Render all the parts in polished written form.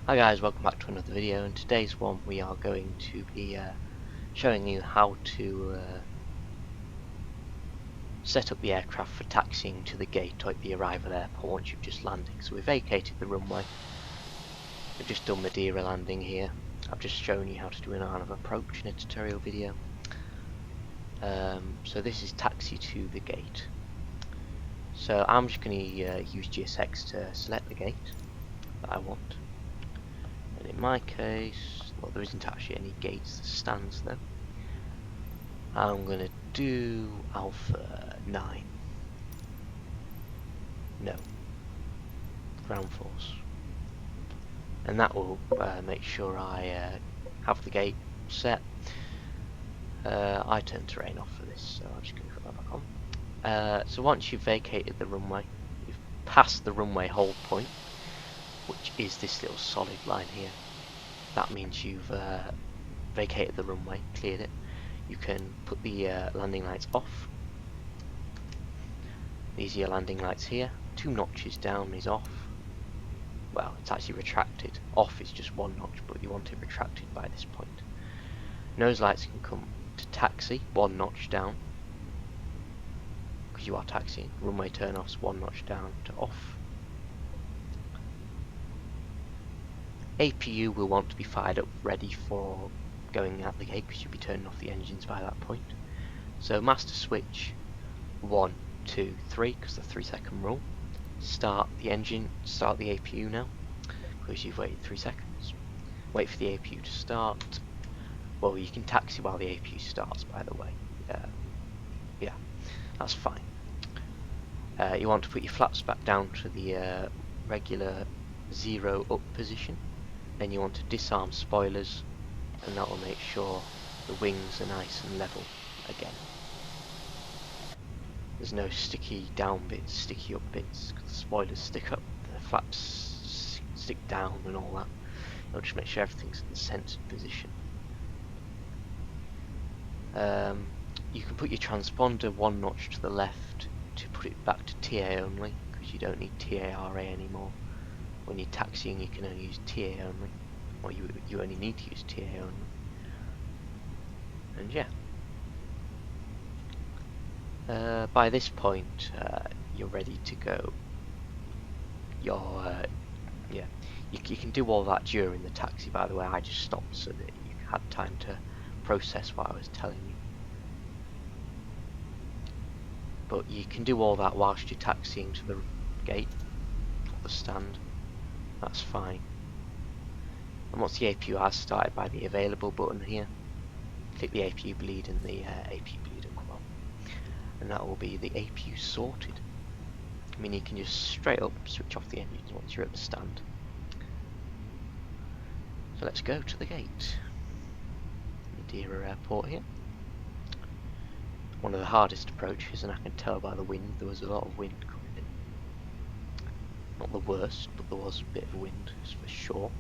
Hi guys, welcome back to another video. In today's one we are going to be showing you how to set up the aircraft for taxiing to the gate or at the arrival airport once you've just landed. So we've vacated the runway, we've just done Madeira landing here. I've just shown you how to do an line of approach in a tutorial video. So this is taxi to the gate. So I'm just going to use GSX to select the gate that I want. And in my case, well, there isn't actually any gates, there's stands though. I'm going to do Alpha 9. No. Ground Force. And that will make sure I have the gate set. I turned terrain off for this, so I'm just going to put that back on. So once you've vacated the runway, you've passed the runway hold point, which is this little solid line here. That means you've vacated the runway, cleared it. You can put the landing lights off. These are your landing lights here. 2 notches down is off. Well, it's actually retracted. Off is just 1 notch, but you want it retracted by this point. Nose lights can come to taxi, 1 notch down, because you are taxiing. Runway turn-offs, 1 notch down to off. APU will want to be fired up, ready for going out the gate, because you'll be turning off the engines by that point. So master switch 1, 2, 3, because the 3-second rule. Start the engine, start the APU now, because you've waited 3 seconds. Wait for the APU to start. Well, you can taxi while the APU starts, by the way. Yeah, that's fine. You want to put your flaps back down to the regular 0 up position. Then you want to disarm spoilers, and that will make sure the wings are nice and level again. There's no sticky down bits, sticky up bits, because the spoilers stick up, the flaps stick down and all that. It'll just make sure everything's in the centered position. You can put your transponder 1 notch to the left to put it back to TA only, because you don't need TARA anymore. When you're taxiing, you can only use TA only, or you only need to use TA only. And yeah, by this point, you're ready to go. You're yeah, you can do all that during the taxi. By the way, I just stopped so that you had time to process what I was telling you. But you can do all that whilst you're taxiing to the gate or the stand. That's fine. And once the APU has started, by the available button here, click the APU bleed and the APU bleed will come on. And that will be the APU sorted. I mean, you can just straight up switch off the engines once you're at the stand. So let's go to the gate. Madeira Airport here. One of the hardest approaches, and I can tell by the wind, there was a lot of wind coming in. Not the worst, but there was a bit of wind, for sure.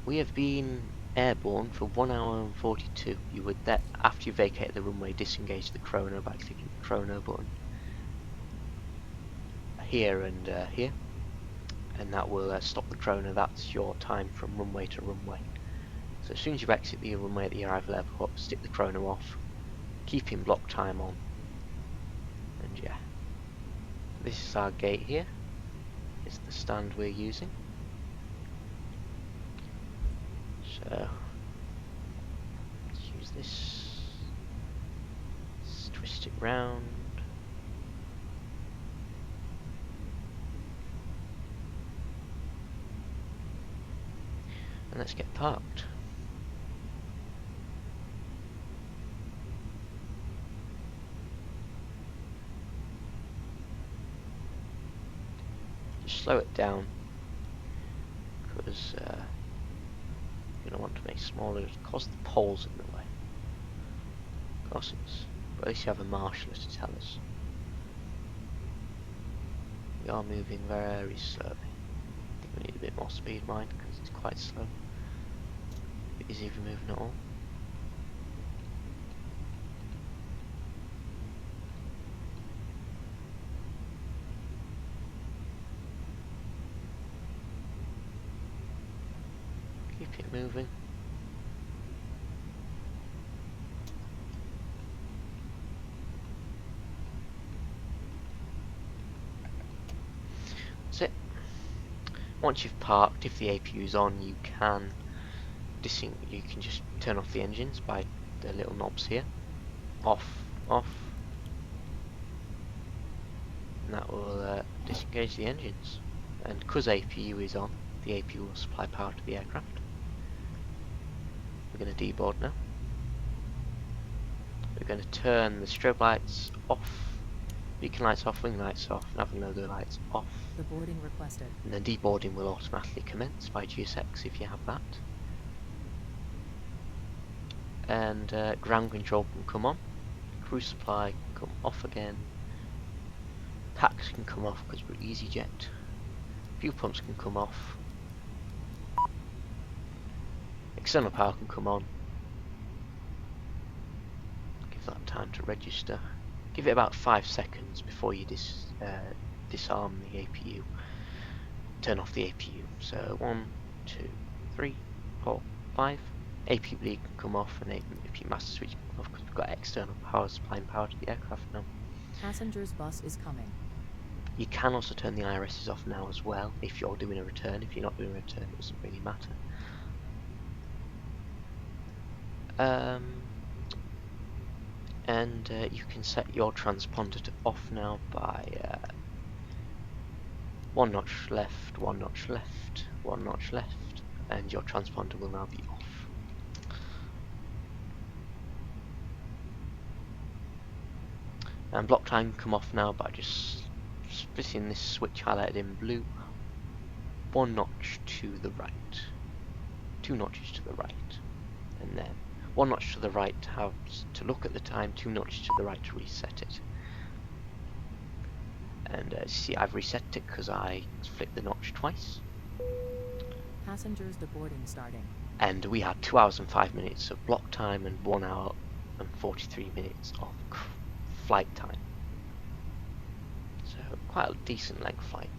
We have been airborne for 1 hour and 42. You would then, after you vacate the runway, disengage the chrono by clicking the chrono button here and here, and that will stop the chrono. That's your time from runway to runway. So as soon as you exit the runway at the arrival airport, stick the chrono off, keeping block time on, and yeah. This is our gate here. It's the stand we're using. So let's use this. Let's twist it round. And let's get parked. Just slow it down, because you're going to want to make smaller, because the pole's in the way. Of course it's, but at least you have a marshaller to tell us. We are moving very slowly. I think we need a bit more speed, mine, because it's quite slow. Is he even moving at all? keep it moving. That's it. Once you've parked, if the APU is on, you can just turn off the engines by the little knobs here. Off, off. And that will disengage the engines. And because APU is on, the APU will supply power to the aircraft. We're going to deboard now. We're going to turn the strobe lights off, beacon lights off, wing lights off, navigator lights off. The boarding requested. And then deboarding will automatically commence by GSX if you have that. And ground control can come on, cruise supply can come off again, packs can come off because we're EasyJet, fuel pumps can come off, external power can come on. Give that time to register. Give it about 5 seconds before you disarm the APU. Turn off the APU. So 1, 2, 3, 4, 5. APU bleed can come off, and APU master switch can come off because we've got external power supplying power to the aircraft now. Passenger's bus is coming. You can also turn the IRSs off now as well if you're doing a return. If you're not doing a return, it doesn't really matter. And you can set your transponder to off now by 1 notch left, 1 notch left, 1 notch left, and your transponder will now be off. And block time come off now by just splitting this switch highlighted in blue. 1 notch to the right, 2 notches to the right, and then 1 notch to the right to look at the time, 2 notches to the right to reset it. And see, I've reset it because I flipped the notch twice. Passengers deboarding starting. And we had 2 hours and 5 minutes of block time and 1 hour and 43 minutes of flight time. So quite a decent length flight.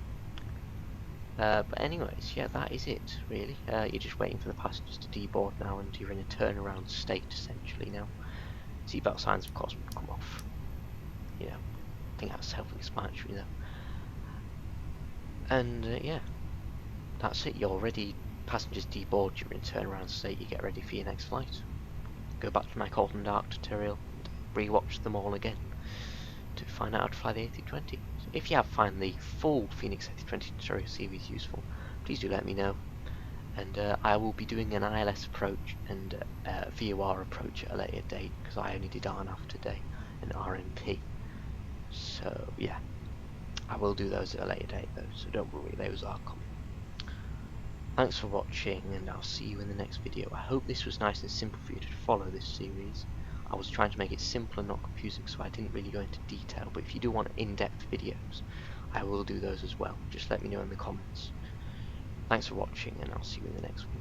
But anyways, yeah, that is it really. You're just waiting for the passengers to deboard now, and you're in a turnaround state essentially now. Seatbelt signs of course will come off. You know, I think that's self-explanatory though. And yeah, that's it. You're ready. Passengers deboard, you're in turnaround state, you get ready for your next flight. Go back to my cold and dark tutorial and rewatch them all again to find out how to fly the A320. So if you have found the full Fenix A320 tutorial series useful, please do let me know. And I will be doing an ILS approach and VOR approach at a later date, because I only did RNAV today and RMP. So yeah, I will do those at a later date though, so don't worry, those are coming. Thanks for watching, and I'll see you in the next video. I hope this was nice and simple for you to follow this series. I was trying to make it simple and not confusing, so I didn't really go into detail, but if you do want in-depth videos, I will do those as well. Just let me know in the comments. Thanks for watching, and I'll see you in the next one.